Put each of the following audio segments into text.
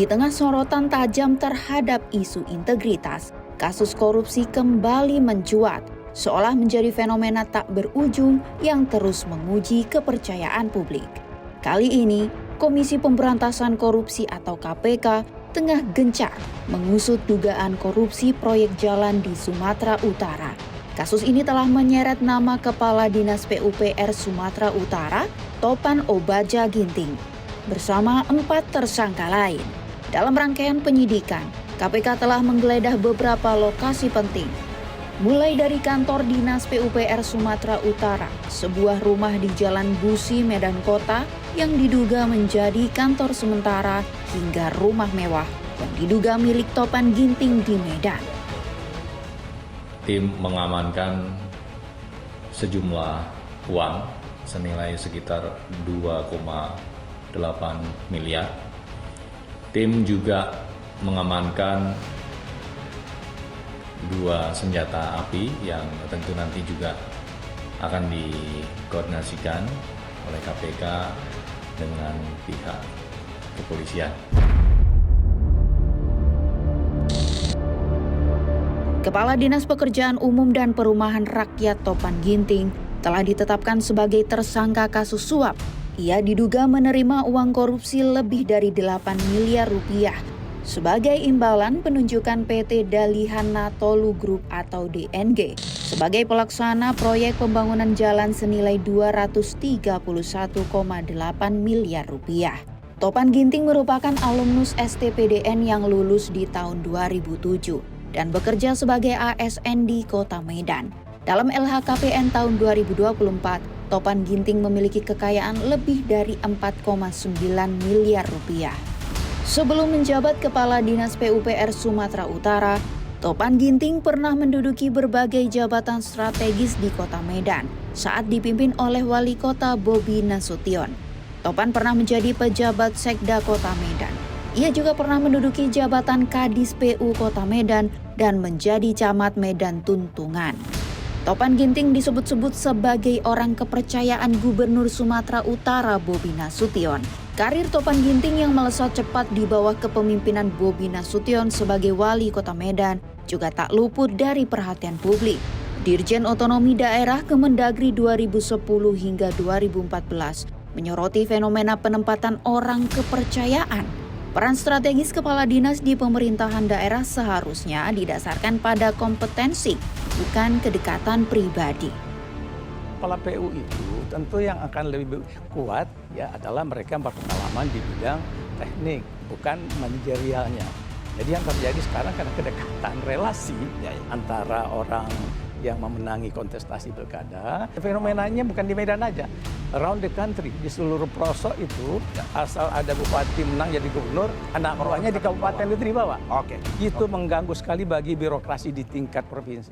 Di tengah sorotan tajam terhadap isu integritas, kasus korupsi kembali mencuat, seolah menjadi fenomena tak berujung yang terus menguji kepercayaan publik. Kali ini, Komisi Pemberantasan Korupsi atau KPK tengah gencar mengusut dugaan korupsi proyek jalan di Sumatera Utara. Kasus ini telah menyeret nama Kepala Dinas PUPR Sumatera Utara, Topan Obadja Ginting, bersama 4 tersangka lain. Dalam rangkaian penyidikan, KPK telah menggeledah beberapa lokasi penting, mulai dari kantor Dinas PUPR Sumatera Utara, sebuah rumah di Jalan Busi, Medan Kota yang diduga menjadi kantor sementara, hingga rumah mewah yang diduga milik Topan Ginting di Medan. Tim mengamankan sejumlah uang senilai sekitar 2,8 miliar. Tim juga mengamankan 2 senjata api yang tentu nanti juga akan dikoordinasikan oleh KPK dengan pihak kepolisian. Kepala Dinas Pekerjaan Umum dan Perumahan Rakyat Topan Ginting telah ditetapkan sebagai tersangka kasus suap. Ia diduga menerima uang korupsi lebih dari 8 miliar rupiah sebagai imbalan penunjukan PT Dalihana Tolu Group atau DNG sebagai pelaksana proyek pembangunan jalan senilai 231,8 miliar rupiah. Topan Ginting merupakan alumnus STPDN yang lulus di tahun 2007. Dan bekerja sebagai ASN di Kota Medan. Dalam LHKPN tahun 2024, Topan Ginting memiliki kekayaan lebih dari 4,9 miliar rupiah. Sebelum menjabat Kepala Dinas PUPR Sumatera Utara, Topan Ginting pernah menduduki berbagai jabatan strategis di Kota Medan saat dipimpin oleh Wali Kota Bobi Nasution. Topan pernah menjadi pejabat Sekda Kota Medan. Ia juga pernah menduduki jabatan Kadis PU Kota Medan dan menjadi camat Medan Tuntungan. Topan Ginting disebut-sebut sebagai orang kepercayaan Gubernur Sumatera Utara Bobi Nasution. Karir Topan Ginting yang melesat cepat di bawah kepemimpinan Bobi Nasution sebagai Wali Kota Medan juga tak luput dari perhatian publik. Dirjen Otonomi Daerah Kemendagri 2010 hingga 2014 menyoroti fenomena penempatan orang kepercayaan. Peran strategis kepala dinas di pemerintahan daerah seharusnya didasarkan pada kompetensi, bukan kedekatan pribadi. Kepala PU itu tentu yang akan lebih kuat ya adalah mereka yang berpengalaman di bidang teknik, bukan manajerialnya. Jadi yang terjadi sekarang karena kedekatan relasi antara orang yang memenangi kontestasi pilkada, fenomenanya bukan di Medan aja, around the country, di seluruh pelosok itu asal ada bupati menang jadi gubernur, anak buahnya di kabupaten itu dibawa. Itu mengganggu sekali bagi birokrasi di tingkat provinsi.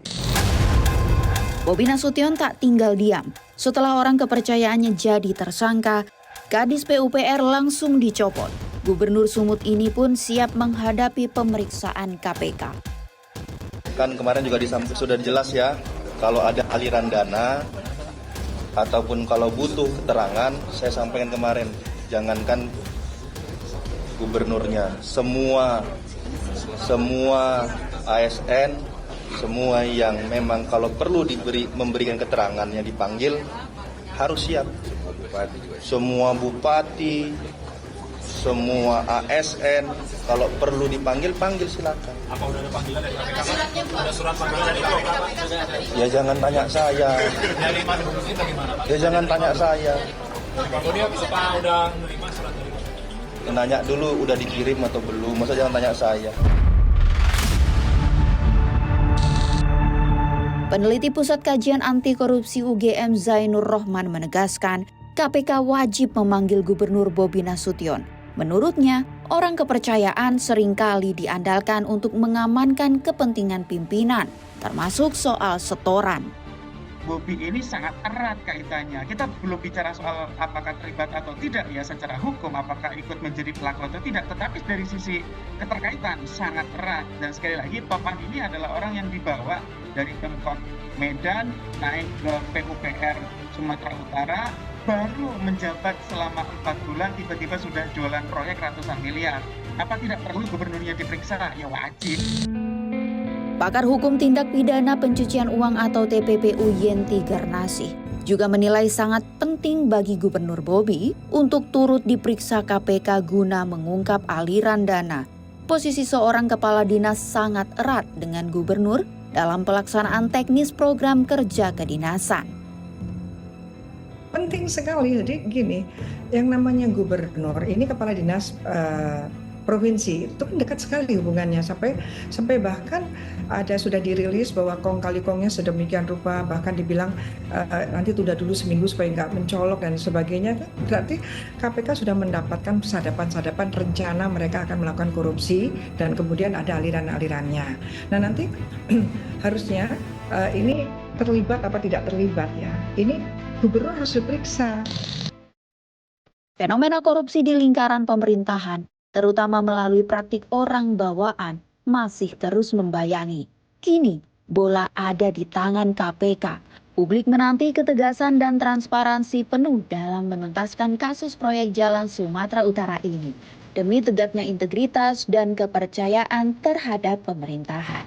Bobi Nasution tak tinggal diam. Setelah orang kepercayaannya jadi tersangka, Kadis PUPR langsung dicopot. Gubernur Sumut ini pun siap menghadapi pemeriksaan KPK. Kan kemarin juga sudah jelas ya, kalau ada aliran dana ataupun kalau butuh keterangan, saya sampaikan kemarin, jangankan gubernurnya, semua ASN, semua yang memang kalau perlu memberikan keterangannya dipanggil, harus siap. Semua bupati, semua ASN, kalau perlu dipanggil, panggil silakan. Apa udah ada panggilan dari KPK? Ada surat panggilan dari KPK? Ya jangan tanya saya. Dari mana bukti bagaimana Pak? Ya jangan tanya saya. Pak Bodi apa udah menerima surat dari KPK? Nanya dulu udah dikirim atau belum, masa jangan tanya saya. Peneliti Pusat Kajian Anti Korupsi UGM Zainur Rohman menegaskan, KPK wajib memanggil Gubernur Bobi Nasution. Menurutnya, orang kepercayaan seringkali diandalkan untuk mengamankan kepentingan pimpinan, termasuk soal setoran. Bobi ini sangat erat kaitannya. Kita belum bicara soal apakah terlibat atau tidak ya secara hukum, apakah ikut menjadi pelaku atau tidak. Tetapi dari sisi keterkaitan sangat erat. Dan sekali lagi, Topan ini adalah orang yang dibawa dari Pemkot Medan naik ke PUPR Sumatera Utara, baru menjabat selama 4 bulan tiba-tiba sudah jualan proyek ratusan miliar. Apa tidak perlu gubernurnya diperiksa? Ya wajib. Pakar Hukum Tindak Pidana Pencucian Uang atau TPPU Yenti Garnasih juga menilai sangat penting bagi Gubernur Bobi untuk turut diperiksa KPK guna mengungkap aliran dana. Posisi seorang kepala dinas sangat erat dengan gubernur dalam pelaksanaan teknis program kerja kedinasan. Penting sekali, jadi gini, yang namanya gubernur ini kepala dinas provinsi itu kan dekat sekali hubungannya sampai bahkan sudah dirilis bahwa kong kali kongnya sedemikian rupa, bahkan dibilang nanti tunda dulu seminggu supaya nggak mencolok dan sebagainya. Berarti KPK sudah mendapatkan sadapan-sadapan rencana mereka akan melakukan korupsi dan kemudian ada aliran-alirannya. Nah nanti harusnya ini terlibat apa tidak terlibat ya, ini gubernur harus diperiksa. Fenomena korupsi di lingkaran pemerintahan, terutama melalui praktik orang bawaan, masih terus membayangi. Kini, bola ada di tangan KPK. Publik menanti ketegasan dan transparansi penuh dalam menuntaskan kasus proyek jalan Sumatera Utara ini, demi tegaknya integritas dan kepercayaan terhadap pemerintahan.